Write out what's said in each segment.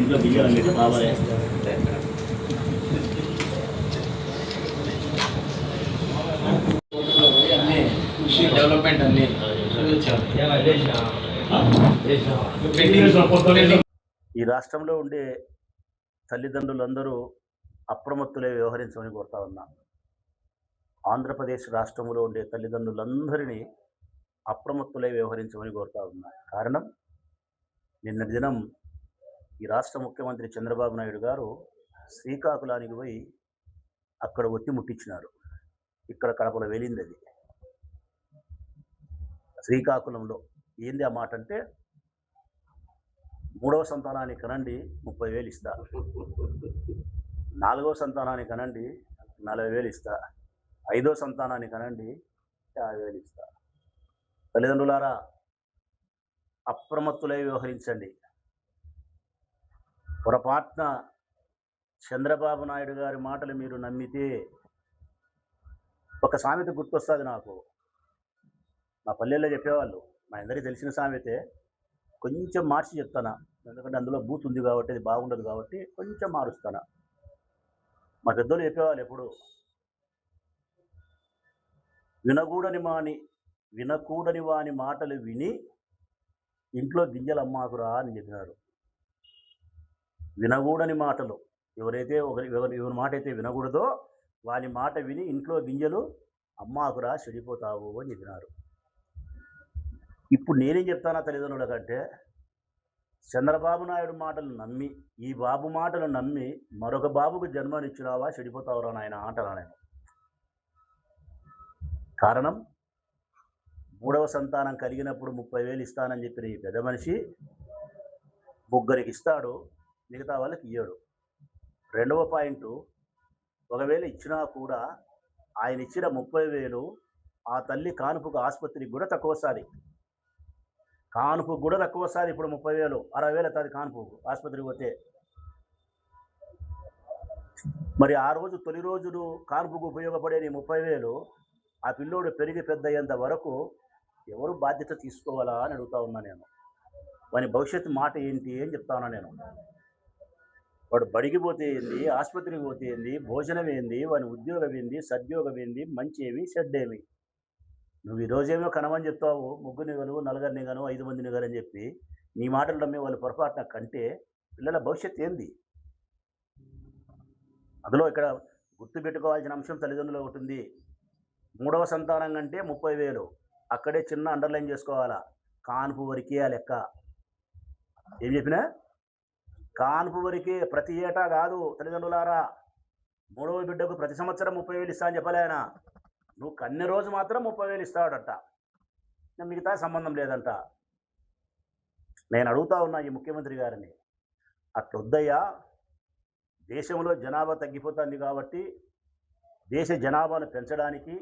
ఇంట్లో బియ్యం పెట్టి బాబాయ్ డెవలప్మెంట్ అన్ని ఈ రాష్ట్రంలో ఉండే తల్లిదండ్రులందరూ అప్రమత్తులై వ్యవహరించమని కోరుతా ఉన్నా. ఆంధ్రప్రదేశ్ రాష్ట్రంలో ఉండే తల్లిదండ్రులందరినీ అప్రమత్తులై వ్యవహరించమని కోరుతా ఉన్నా. కారణం, నిన్నటి దినం ఈ రాష్ట్ర ముఖ్యమంత్రి చంద్రబాబు నాయుడు గారు శ్రీకాకుళానికి పోయి అక్కడ ఒత్తి ముట్టించినారు. ఇక్కడ కడపలో వెలింది అది. శ్రీకాకుళంలో ఏంది ఆ మాట అంటే, 3వ సంతానానికి కనండి 30,000 ఇస్తా, 4వ సంతానానికి కనండి 40,000 ఇస్తా, 5వ సంతానానికి కనండి 50,000 ఇస్తా. తల్లిదండ్రులారా, అప్రమత్తులై వ్యవహరించండి. పొరపాటున చంద్రబాబు నాయుడు గారి మాటలు మీరు నమ్మితే, ఒక సామెత గుర్తొస్తుంది నాకు. మా పల్లెల్లో చెప్పేవాళ్ళు, మా అందరికీ తెలిసిన సామెతే, కొంచెం మార్చి చెప్తానా, ఎందుకంటే అందులో బూత్ ఉంది కాబట్టి అది బాగుండదు కాబట్టి కొంచెం మారుస్తానా. మా పెద్దోళ్ళు చెప్పేవాళ్ళు ఎప్పుడు, వినకూడని వాని మాటలు విని ఇంట్లో గింజలు అమ్మాకురా అని చెప్పినారు. వినకూడని మాటలు, ఎవరి మాట అయితే వినకూడదో వాని మాట విని ఇంట్లో గింజలు అమ్మాకురా, చెడిపోతావు అని చెప్పినారు. ఇప్పుడు నేనేం చెప్తానా తల్లిదండ్రుల కంటే, చంద్రబాబు నాయుడు మాటలు నమ్మి, ఈ బాబు మాటలు నమ్మి మరొక బాబుకు జన్మనిచ్చినావా, చెడిపోతావురా నాయన అంటారా నేను. కారణం, 3వ సంతానం కలిగినప్పుడు 30,000 ఇస్తానని చెప్పిన ఈ పెద్ద మనిషి 3 ఇస్తాడు, మిగతా వాళ్ళకి ఇయ్యాడు. 2వ పాయింట్, ఒకవేళ ఇచ్చినా కూడా ఆయన ఇచ్చిన 30,000 ఆ తల్లి కానుపుకు ఆసుపత్రికి కూడా తక్కువ వస్తుంది. ఇప్పుడు 30,000 60,000 అవుతుంది కానుపుకు ఆసుపత్రికి పోతే. మరి ఆ రోజు తొలి రోజులు కానుపుకు ఉపయోగపడే 30,000 ఆ పిల్లోడు పెరిగి పెద్ద అయ్యేంత వరకు ఎవరు బాధ్యత తీసుకోవాలా అని అడుగుతా ఉన్నా నేను. వాని భవిష్యత్తు మాట ఏంటి అని చెప్తా ఉన్నా నేను. వాడు బడికి పోతే ఏంది, ఆసుపత్రికి పోతే ఏంది, భోజనం ఏంది, వాని ఉద్యోగం ఏంది, సద్యోగం ఏంది, మంచి ఏమి చెడ్డేమి. నువ్వు ఈరోజేమో కనమని చెప్తావు, 3 గను 4 గను 5 మందిని గను అని చెప్పి నీ మాటలు నమ్మే వాళ్ళు పొరపాటున కంటే పిల్లల భవిష్యత్తు ఏంది? అందులో ఇక్కడ గుర్తుపెట్టుకోవాల్సిన అంశం తల్లిదండ్రులు ఉంటుంది. 3వ సంతానం కంటే 30,000 అక్కడే చిన్న అండర్లైన్ చేసుకోవాలా. కాన్పు వరకే ఆ లెక్క. ఏం చెప్పినా కాన్పు వరకే, ప్రతి ఏటా కాదు తల్లిదండ్రులారా. 3వ బిడ్డకు ప్రతి సంవత్సరం 30,000 ఇస్తా అని చెప్పలే ఆయన. నువ్వు కన్నె రోజు మాత్రం 30,000 ఇస్తాడట, మిగతా సంబంధం లేదంట. నేను అడుగుతా ఉన్నా ఈ ముఖ్యమంత్రి గారిని, అట్లొద్దయ్యా. దేశంలో జనాభా తగ్గిపోతుంది కాబట్టి దేశ జనాభాను పెంచడానికి,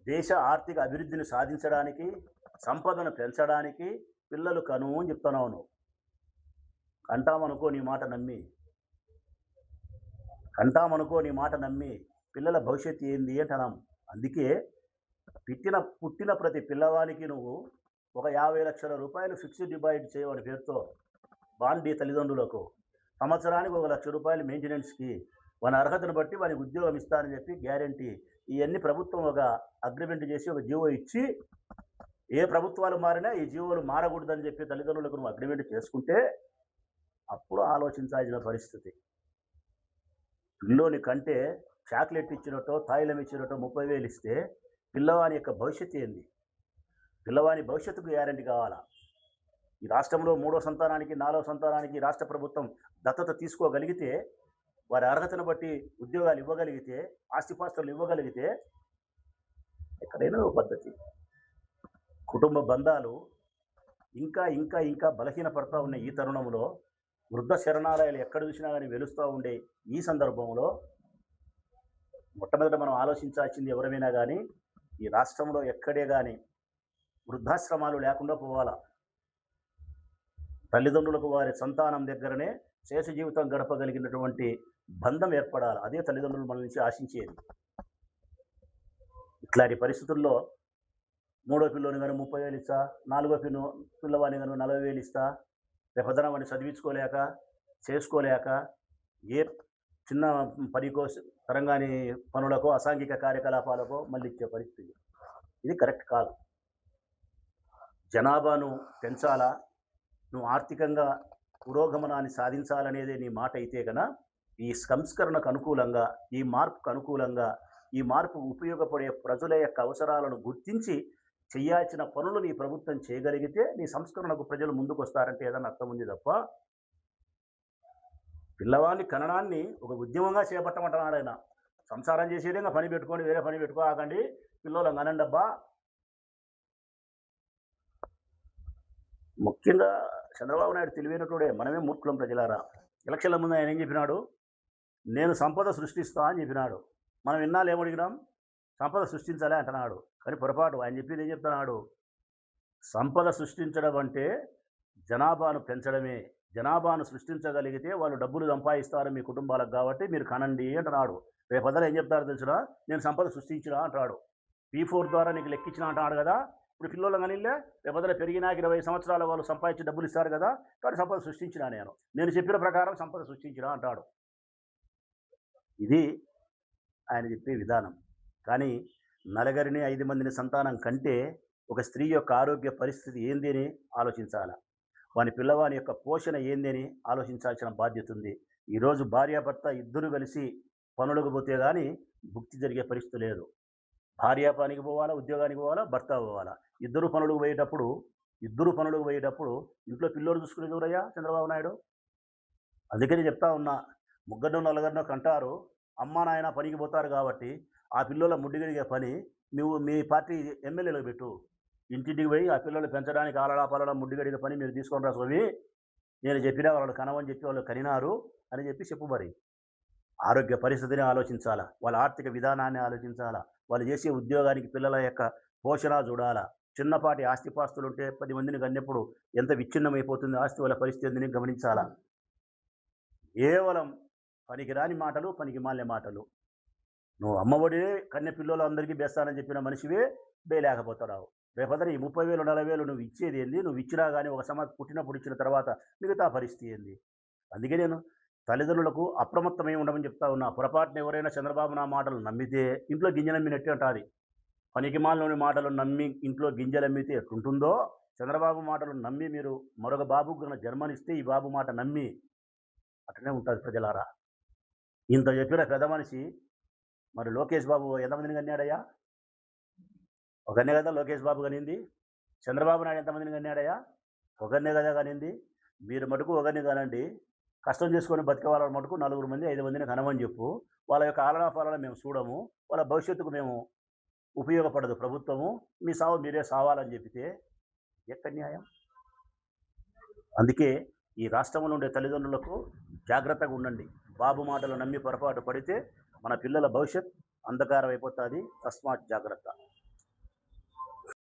దేశ ఆర్థిక అభివృద్ధిని సాధించడానికి, సంపదను పెంచడానికి పిల్లలు కను అని చెప్తున్నావు నువ్వు. కంటామనుకో నీ మాట నమ్మి పిల్లల భవిష్యత్తు ఏంది అంటున్నాం. అందుకే పుట్టిన ప్రతి పిల్లవానికి నువ్వు ఒక 50 లక్షల రూపాయలు ఫిక్స్డ్ డిపాజిట్ చేయవని పేరుతో బాండ్ తల్లిదండ్రులకు, సంవత్సరానికి 1 లక్ష రూపాయలు మెయింటెనెన్స్కి, వాని అర్హతను బట్టి వానికి ఉద్యోగం ఇస్తానని చెప్పి గ్యారంటీ, ఇవన్నీ ప్రభుత్వం ఒక అగ్రిమెంట్ చేసి ఒక జీవో ఇచ్చి, ఏ ప్రభుత్వాలు మారినా ఈ జీవోలు మారకూడదని చెప్పి తల్లిదండ్రులకు నువ్వు అగ్రిమెంట్ చేసుకుంటే అప్పుడు ఆలోచించాల్సిన పరిస్థితి. పిల్లోని కంటే చాక్లెట్ ఇచ్చినట్టో తాయిలం ఇచ్చినట్టో 30,000 ఇస్తే పిల్లవాని యొక్క భవిష్యత్తు ఏంది? పిల్లవాని భవిష్యత్తుకు గ్యారంటీ కావాలా. ఈ రాష్ట్రంలో 3వ సంతానానికి 4వ సంతానానికి రాష్ట్ర ప్రభుత్వం దత్తత తీసుకోగలిగితే, వారి అర్హతను బట్టి ఉద్యోగాలు ఇవ్వగలిగితే, ఆస్తిపాస్తులు ఇవ్వగలిగితే ఎక్కడైనా పద్ధతి. కుటుంబ బంధాలు ఇంకా ఇంకా ఇంకా బలహీనపడతా ఉన్న ఈ తరుణంలో, వృద్ధ శరణాలయాలు ఎక్కడ చూసినా కానీ వెలుస్తూ ఉండే ఈ సందర్భంలో మొట్టమొదట మనం ఆలోచించాల్సింది, ఎవరైనా కానీ ఈ రాష్ట్రంలో ఎక్కడే కానీ వృద్ధాశ్రమాలు లేకుండా పోవాలా. తల్లిదండ్రులకు వారి సంతానం దగ్గరనే శేష జీవితం గడపగలిగినటువంటి బంధం ఏర్పడాలి. అదే తల్లిదండ్రులు మన నుంచి ఆశించేది. ఇట్లాంటి పరిస్థితుల్లో 3వ పిల్లోని కానీ 30,000 ఇస్తా, 4వ పిల్లవాడిని కానీ 40,000 ఇస్తా, రేపొద్దున వాడిని చదివించుకోలేక చేసుకోలేక ఏ చిన్న పనికో తరంగాని పనులకో అసాంఘిక కార్యకలాపాలకో మళ్ళీ ఇచ్చే పరిస్థితి. ఇది కరెక్ట్ కాదు. జనాభాను పెంచాలా, నువ్వు ఆర్థికంగా పురోగమనాన్ని సాధించాలనేదే నీ మాట అయితే గన ఈ సంస్కరణకు అనుకూలంగా, ఈ మార్పుకు అనుకూలంగా, ఈ మార్పు ఉపయోగపడే ప్రజల యొక్క అవసరాలను గుర్తించి చేయాల్సిన పనులు నీ ప్రభుత్వం చేయగలిగితే నీ సంస్కరణకు ప్రజలు ముందుకొస్తారంటే ఏదన్నా అర్థం ఉంది తప్ప పిల్లవాడిని కనడాన్ని ఒక ఉద్యమంగా చేపట్టమంటున్నాడు ఆయన. సంసారం చేసేదే ఇంకా పని పెట్టుకొని వేరే పని పెట్టుకోకండి, పిల్లలను కనండబ్బా. ముఖ్యంగా చంద్రబాబు నాయుడు తెలివైనటోడే, మనమే మూర్ఖులం ప్రజలారా. ఎలక్షన్ల ముందు ఆయన ఏం చెప్పినాడు? నేను సంపద సృష్టిస్తా అని చెప్పినాడు. మనం ఇన్నాళ్ళు ఏమడిగినాం? సంపద సృష్టించాలి అంటున్నాడు. కానీ పొరపాటు. ఆయన చెప్పింది ఏం చెప్తున్నాడు? సంపద సృష్టించడం అంటే జనాభాను పెంచడమే. జనాభాను సృష్టించగలిగితే వాళ్ళు డబ్బులు సంపాదిస్తారు మీ కుటుంబాలకు, కాబట్టి మీరు కనండి అంటున్నాడు. రేపొద్దున ఏం చెప్తారో తెలుసునా? నేను సంపద సృష్టించినా అంటాడు. P4 ద్వారా నీకు లెక్కించిన అంటాడు కదా. ఇప్పుడు పిల్లలు కనిలే రేపొద్దున పెరిగినాక 20 సంవత్సరాల వాళ్ళు సంపాదించి డబ్బులు ఇస్తారు కదా, కాబట్టి సంపద సృష్టించినా నేను చెప్పిన ప్రకారం సంపద సృష్టించినా అంటాడు. ఇది ఆయన చెప్పే విధానం. కానీ నలుగురిని 5 మందిని సంతానం కంటే ఒక స్త్రీ యొక్క ఆరోగ్య పరిస్థితి ఏంది అని ఆలోచించాలా, వాని పిల్లవాని యొక్క పోషణ ఏంది అని ఆలోచించాల్సిన బాధ్యత ఉంది. ఈరోజు భార్యాభర్త ఇద్దరు కలిసి పనులకు పోతే కానీ భుక్తి జరిగే పరిస్థితి లేదు. భార్య పనికి పోవాలా, ఉద్యోగానికి పోవాలా, భర్త పోవాలా. ఇద్దరు పనులకు పోయేటప్పుడు ఇంట్లో పిల్లోడు చూసుకునేది ఎవరయ్యా? చంద్రబాబు నాయుడు. అందుకని చెప్తా ఉన్నా, ముగ్గురు నలుగురినో కంటారు, అమ్మ నాయన పనికి పోతారు కాబట్టి ఆ పిల్లల ముడ్డిగడిగే పని నువ్వు మీ పార్టీ ఎమ్మెల్యేలకు పెట్టు. ఇంటింటికి పోయి ఆ పిల్లలు పెంచడానికి ఆలడా పాలడా ముడ్డిగడిగే పని మీరు తీసుకొని రా స్వామి, నేను చెప్పినా వాళ్ళు కనవని చెప్పి వాళ్ళు కనినారు అని చెప్పు. మరి ఆరోగ్య పరిస్థితిని ఆలోచించాలా, వాళ్ళ ఆర్థిక విధానాన్ని ఆలోచించాలా, వాళ్ళు చేసే ఉద్యోగానికి పిల్లల యొక్క పోషణ చూడాలా. చిన్నపాటి ఆస్తిపాస్తులు ఉంటే 10 మందిని కన్నప్పుడు ఎంత విచ్ఛిన్నమైపోతుంది ఆస్తి, వాళ్ళ పరిస్థితి ఏందని గమనించాలా. కేవలం పనికిరాని మాటలు, పనికి మాలిన మాటలు. నువ్వు అమ్మఒడి కన్నె పిల్లలు అందరికీ బేస్తానని చెప్పిన మనిషివే బేలేకపోతున్నావు. రేపొద్దున ఈ 30,000 40,000 నువ్వు ఇచ్చేది ఏంది? నువ్వు ఇచ్చినా కానీ ఒక పుట్టినప్పుడు ఇచ్చిన తర్వాత మిగతా పరిస్థితి ఏంది? అందుకే నేను తల్లిదండ్రులకు అప్రమత్తమై ఉండమని చెప్తా ఉన్నా. పొరపాటున ఎవరైనా చంద్రబాబు నా మాటలు నమ్మితే ఇంట్లో గింజలమ్మినట్టే ఉంటుంది. పనికిమాలినోని మాటలు నమ్మి ఇంట్లో గింజలమ్మితే ఎట్లుంటుందో, చంద్రబాబు మాటలు నమ్మి మీరు మరొక బాబుకు జన్మనిస్తే ఈ బాబు మాట నమ్మి అట్లనే ఉంటుంది ప్రజలారా. ఇంత చెప్పిన పెద్ద మనిషి మరి లోకేష్ బాబు ఎంతమందిని కన్నాడయ్యా? ఒకరినే కదా లోకేష్ బాబు కనింది. చంద్రబాబు నాయుడు ఎంతమందిని కన్నాడయ్యా? ఒకరినే కదా కనింది. మీరు మటుకు ఒకరిని కనండి, కష్టం చేసుకొని బతికే వాళ్ళ మటుకు 4 మంది 5 మందిని కనమని చెప్పు. వాళ్ళ యొక్క ఆలనా పాలన మేము చూడము, వాళ్ళ భవిష్యత్తుకు మేము ఉపయోగపడదు ప్రభుత్వము, మీ సావు మీరే సావాలని చెప్పితే ఎక్కడ న్యాయం? అందుకే ఈ రాష్ట్రంలో ఉండే తల్లిదండ్రులకు జాగ్రత్తగా ఉండండి. బాబు మాటలు నమ్మి పొరపాటు పడితే మన పిల్లల భవిష్యత్ అంధకారం అయిపోతుంది. తస్మాత్ జాగ్రత్త.